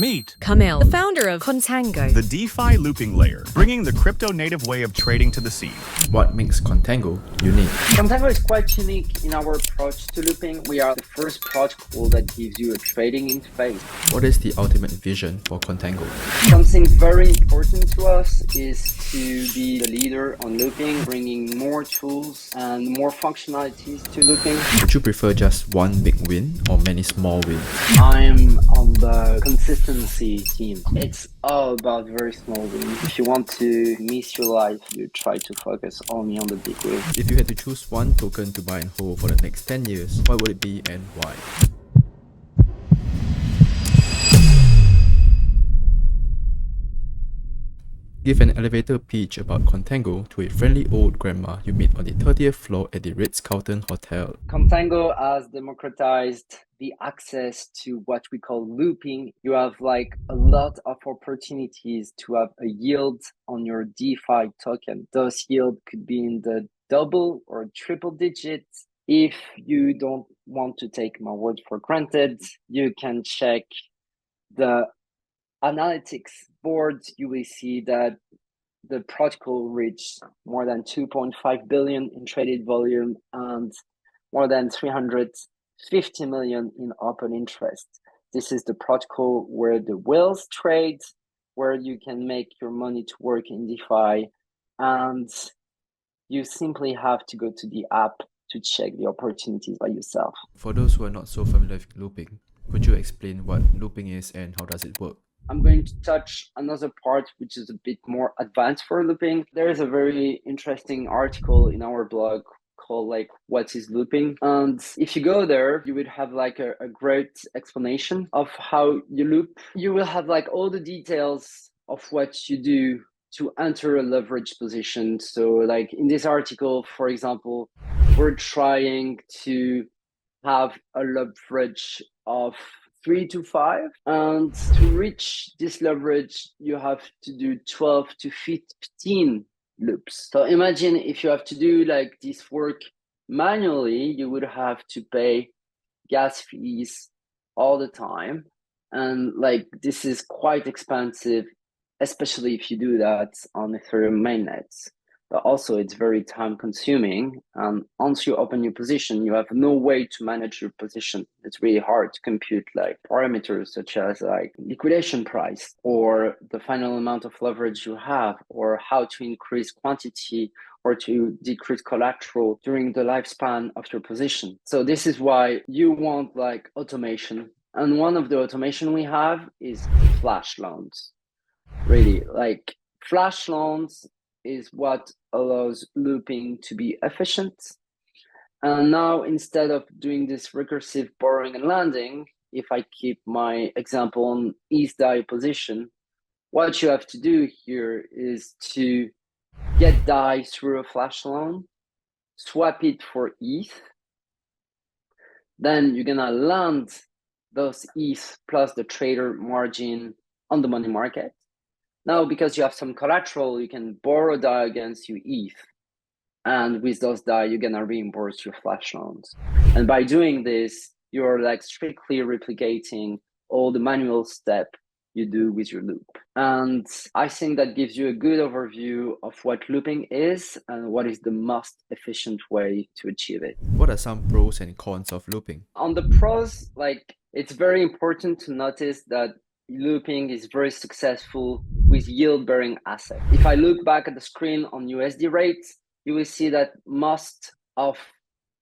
Meet Kamel, the founder of Contango, the DeFi looping layer, bringing the crypto-native way of trading to the scene. What makes Contango unique? Contango is quite unique in our approach to looping. We are the first protocol that gives you a trading interface. What is the ultimate vision for Contango? Something very important to us is to be the leader on looping, bringing more tools and more functionalities to looping. Would you prefer just one big win or many small wins? I'm on the consistency team. It's all about very small wins. If you want to miss your life, you try to focus only on the big win. If you had to choose one token to buy and hold for the next 10 years, what would it be and why? Give an elevator pitch about Contango to a friendly old grandma you meet on the 30th floor at the Ritz-Carlton Hotel. Contango has democratized the access to what we call looping. You have like a lot of opportunities to have a yield on your DeFi token. Those yield could be in the double or triple digits. If you don't want to take my word for granted, you can check the analytics board. You will see that the protocol reached more than 2.5 billion in traded volume and more than 350 million in open interest. This is the protocol where the whales trade, where you can make your money to work in DeFi, and you simply have to go to the app to check the opportunities by yourself. For those who are not so familiar with looping, could you explain what looping is and how does it work? I'm going to touch another part which is a bit more advanced for looping. There is a very interesting article in our blog called like what is looping, and if you go there you would have like a great explanation of how you loop. You will have like all the details of what you do to enter a leverage position. So like in this article, for example, we're trying to have a leverage of 3 to 5, and to reach this leverage you have to do 12 to 15 loops. So imagine if you have to do like this work manually, you would have to pay gas fees all the time, and like this is quite expensive, especially if you do that on Ethereum mainnets. But also it's very time consuming, and once you open your position you have no way to manage your position. It's really hard to compute like parameters such as like liquidation price or the final amount of leverage you have, or how to increase quantity or to decrease collateral during the lifespan of your position. So this is why you want like automation, and one of the automation we have is flash loans. Really, like flash loans is what allows looping to be efficient. And now instead of doing this recursive borrowing and lending, if I keep my example on ETH DAI position, what you have to do here is to get DAI through a flash loan, swap it for ETH, then you're gonna lend those ETH plus the trader margin on the money market. Now, because you have some collateral, you can borrow DAI against your ETH. And with those DAI, you're gonna reimburse your flash loans. And by doing this, you're like strictly replicating all the manual step you do with your loop. And I think that gives you a good overview of what looping is and what is the most efficient way to achieve it. What are some pros and cons of looping? On the pros, like it's very important to notice that looping is very successful with yield-bearing assets. If I look back at the screen on USD rates, you will see that most of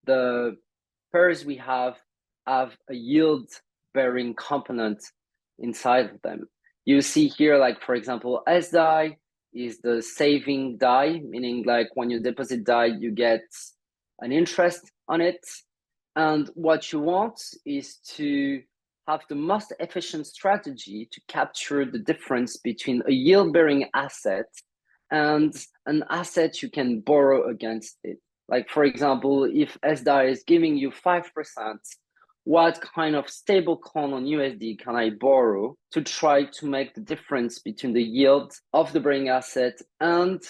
the pairs we have a yield-bearing component inside of them. You see here, like for example, SDAI is the saving DAI, meaning like when you deposit DAI, you get an interest on it. And what you want is to have the most efficient strategy to capture the difference between a yield-bearing asset and an asset you can borrow against it. Like for example, if SDAI is giving you 5%, what kind of stable coin on USD can I borrow to try to make the difference between the yield of the bearing asset and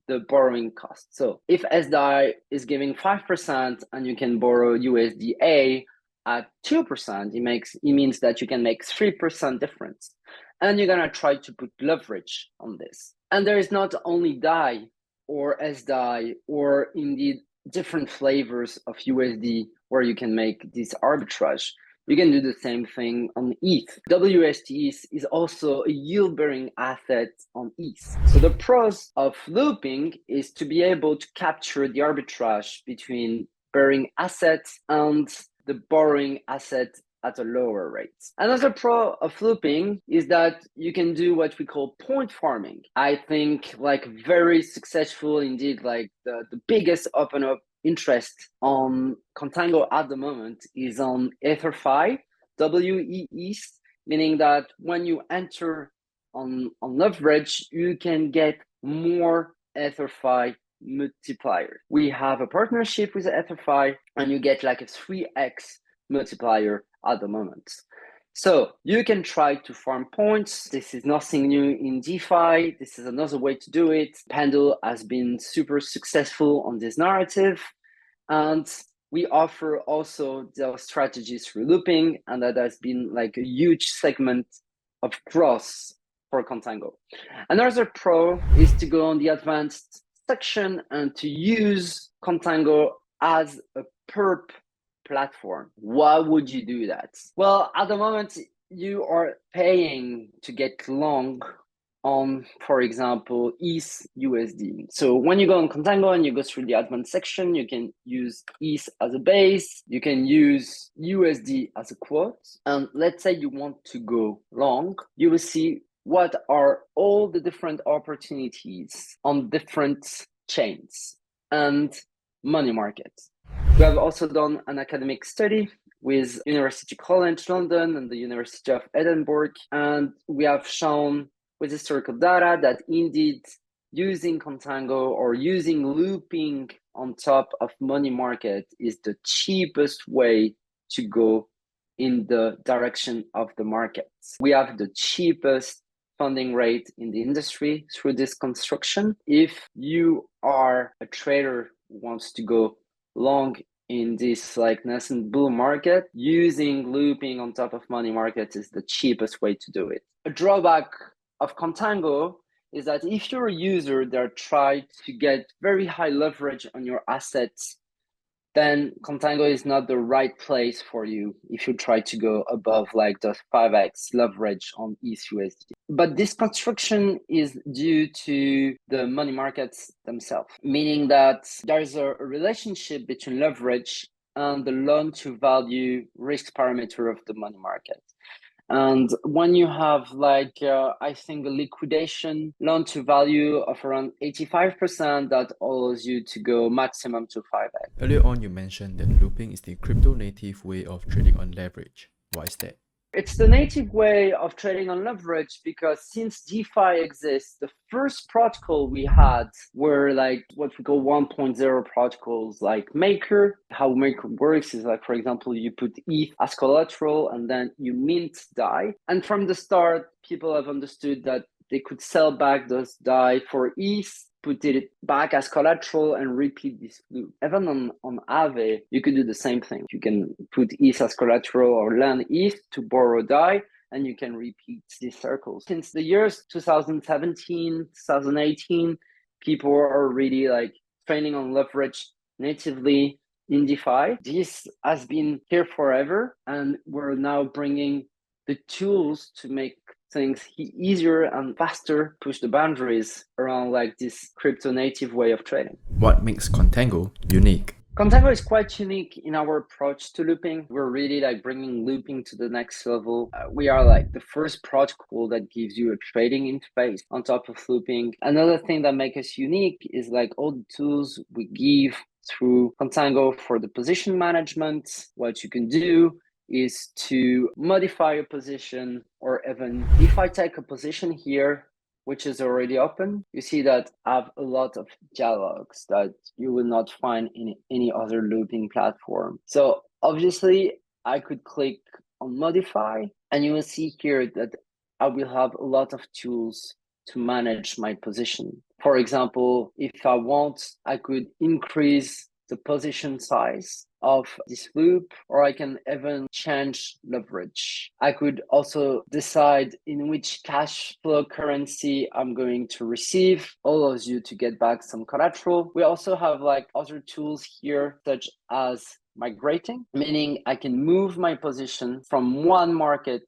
the borrowing cost? So if SDAI is giving 5% and you can borrow USDA at 2%, it means that you can make 3% difference. and you're gonna try to put leverage on this. And there is not only DAI or SDAI or indeed different flavors of USD where you can make this arbitrage. You can do the same thing on ETH. WST is also a yield-bearing asset on ETH. So the pros of looping is to be able to capture the arbitrage between bearing assets and the borrowing asset at a lower rate. Another pro of looping is that you can do what we call point farming. I think like very successful indeed, like the biggest open up interest on Contango at the moment is on EtherFi, WEETH, meaning that when you enter on leverage, you can get more EtherFi multiplier. We have a partnership with EtherFi and you get like a 3x multiplier at the moment. So you can try to farm points. This is nothing new in DeFi. This is another way to do it. Pendle has been super successful on this narrative. And we offer also the strategies through looping, and that has been like a huge segment of growth for Contango. Another pro is to go on the advanced section and to use Contango as a perp platform. Why would you do that? Well, at the moment, you are paying to get long on, for example, ETH USD. So when you go on Contango and you go through the advanced section, you can use ETH as a base, you can use USD as a quote. And let's say you want to go long, you will see what are all the different opportunities on different chains and money markets. We have also done an academic study with University College London and the University of Edinburgh, and we have shown with historical data that indeed using Contango or using looping on top of money market is the cheapest way to go in the direction of the markets. We have the cheapest funding rate in the industry through this construction. If you are a trader who wants to go long in this like nascent bull market, using looping on top of money markets is the cheapest way to do it. A drawback of Contango is that if you're a user that tries to get very high leverage on your assets, then Contango is not the right place for you if you try to go above like the 5x leverage on ETH USD. But this construction is due to the money markets themselves, meaning that there's a relationship between leverage and the loan to value risk parameter of the money market. And when you have like, I think a liquidation loan to value of around 85%, that allows you to go maximum to 5x. Earlier on, you mentioned that looping is the crypto native way of trading on leverage. Why is that? It's the native way of trading on leverage because since DeFi exists, the first protocol we had were like what we call 1.0 protocols like Maker. How Maker works is like, for example, you put ETH as collateral and then you mint DAI. And from the start, people have understood that they could sell back those DAI for ETH, put it back as collateral and repeat this loop. Even on Aave, you could do the same thing. You can put ETH as collateral or lend ETH to borrow DAI, and you can repeat these circles. Since the years 2017, 2018, people are really like training on leverage natively in DeFi. This has been here forever, and we're now bringing the tools to make things easier and faster, push the boundaries around like this crypto native way of trading. What makes Contango unique? Contango is quite unique in our approach to looping. We're really like bringing looping to the next level. We are like the first protocol that gives you a trading interface on top of looping. Another thing that makes us unique is like all the tools we give through Contango for the position management. What you can do is to modify a position, or even if I take a position here, which is already open, you see that I have a lot of dialogues that you will not find in any other looping platform. So obviously I could click on modify and you will see here that I will have a lot of tools to manage my position. For example, if I want, I could increase the position size of this loop, or I can even change leverage. I could also decide in which cash flow currency I'm going to receive, allows you to get back some collateral. We also have like other tools here, such as migrating, meaning I can move my position from one market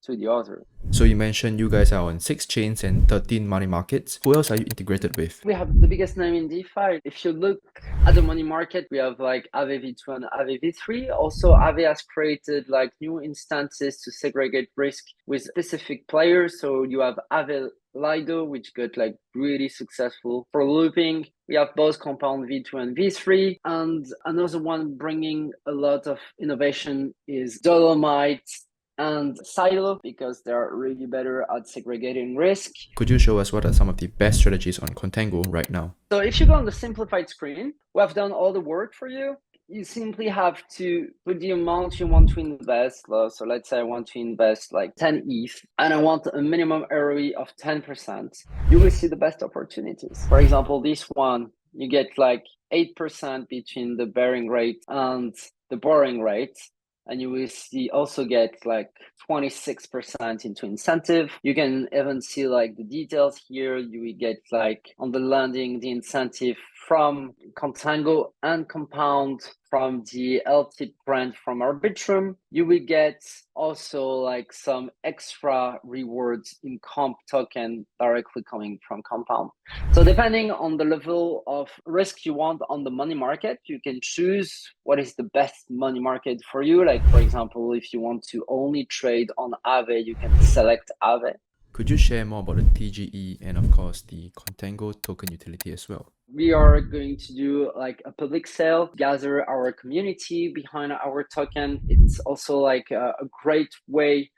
to the other. So you mentioned you guys are on 6 chains and 13 money markets. Who else are you integrated with? We have the biggest name in DeFi. If you look at the money market, we have like Aave V2 and Aave V3. Also, Aave has created like new instances to segregate risk with specific players. So you have Aave Lido, which got like really successful for looping. We have both Compound V2 and V3. And another one bringing a lot of innovation is Dolomite and Silo, because they're really better at segregating risk. Could you show us what are some of the best strategies on Contango right now? So if you go on the simplified screen, we have done all the work for you. You simply have to put the amount you want to invest. So let's say I want to invest like 10 ETH and I want a minimum ROE of 10%. You will see the best opportunities. For example, this one, you get like 8% between the bearing rate and the borrowing rate. And you will see also get like 26% into incentive. You can even see like the details here. You will get like on the landing, the incentive from Contango and Compound, from the LTIP grant from Arbitrum. You will get also like some extra rewards in comp token directly coming from Compound. So depending on the level of risk you want on the money market, you can choose what is the best money market for you. Like for example, if you want to only trade on Aave, you can select Aave. Could you share more about the TGE and of course the Contango token utility as well? We are going to do like a public sale, gather our community behind our token. It's also like a great way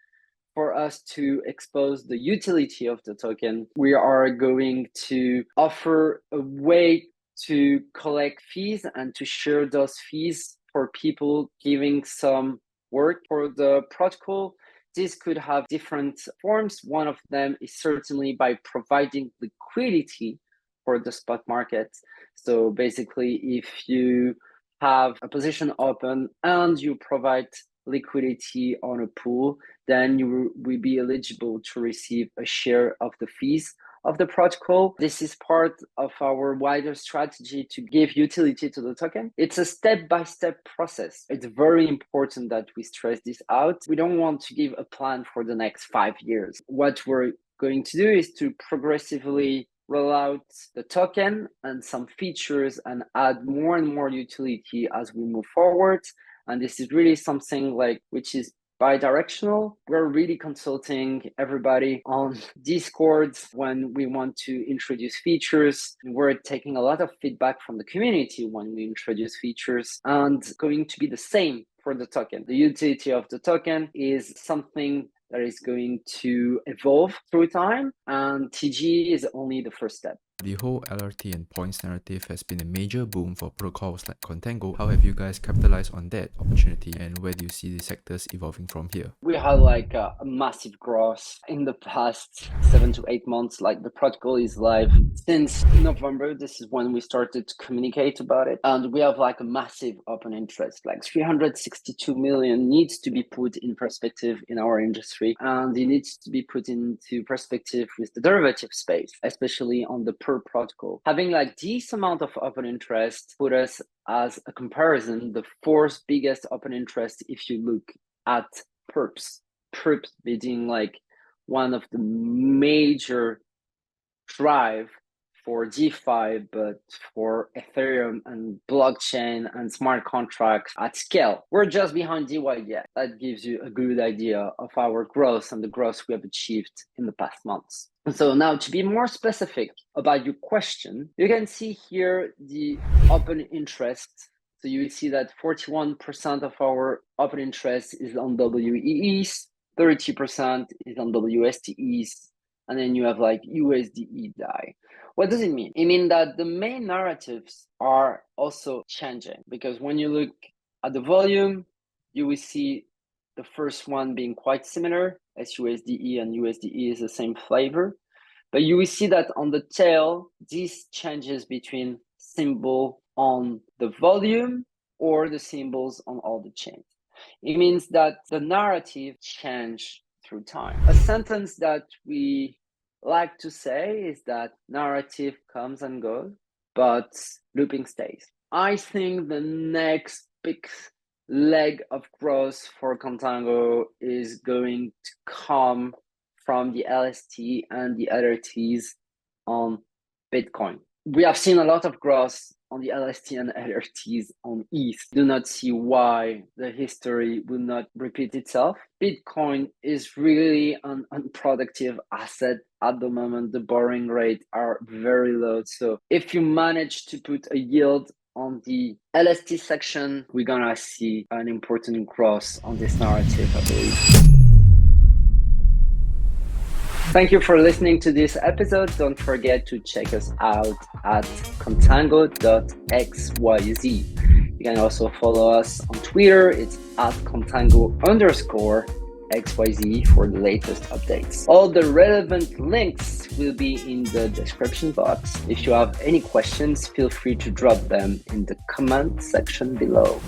for us to expose the utility of the token. We are going to offer a way to collect fees and to share those fees for people giving some work for the protocol. This could have different forms. One of them is certainly by providing liquidity for the spot market. So basically, if you have a position open and you provide liquidity on a pool, then you will be eligible to receive a share of the fees of the protocol. This is part of our wider strategy to give utility to the token. It's a step-by-step process. It's very important that we stress this out. We don't want to give a plan for the next 5 years. What we're going to do is to progressively roll out the token and some features and add more and more utility as we move forward. And this is really something like which is bi-directional. We're really consulting everybody on Discord when we want to introduce features. We're taking a lot of feedback from the community when we introduce features, and going to be the same for the token. The utility of the token is something that is going to evolve through time, and TG is only the first step. The whole LRT and points narrative has been a major boom for protocols like Contango. How have you guys capitalized on that opportunity, and where do you see the sectors evolving from here? We had like a massive growth in the past 7 to 8 months. Like the protocol is live since November. This is when we started to communicate about it. And we have like a massive open interest, like 362 million needs to be put in perspective in our industry. And it needs to be put into perspective with the derivative space, especially on the per protocol. Having like this amount of open interest put us as a comparison, the fourth biggest open interest if you look at perps being like one of the major drive for DeFi, but for Ethereum and blockchain and smart contracts at scale. We're just behind DY yet. That gives you a good idea of our growth and the growth we have achieved in the past months. So now to be more specific about your question, you can see here the open interest. So you will see that 41% of our open interest is on WEEs, 30% is on WSTEs, and then you have like USDE DAI. What does it mean? It means that the main narratives are also changing, because when you look at the volume, you will see the first one being quite similar, SUSDE and USDE is the same flavor. But you will see that on the tail, these changes between symbol on the volume or the symbols on all the chains. It means that the narrative change through time. A sentence that we like to say is that narrative comes and goes, but looping stays. I think the next big leg of growth for Contango is going to come from the LST and the other Ts on Bitcoin. We have seen a lot of growth on the LST and other Ts on ETH. Do not see why the history will not repeat itself. Bitcoin is really an unproductive asset at the moment. The borrowing rates are very low. So if you manage to put a yield on the LST section, we're gonna see an important growth on this narrative, I believe. Thank you for listening to this episode. Don't forget to check us out at contango.xyz. You can also follow us on Twitter. It's at contango_XYZ for the latest updates. All the relevant links will be in the description box. If you have any questions, feel free to drop them in the comment section below.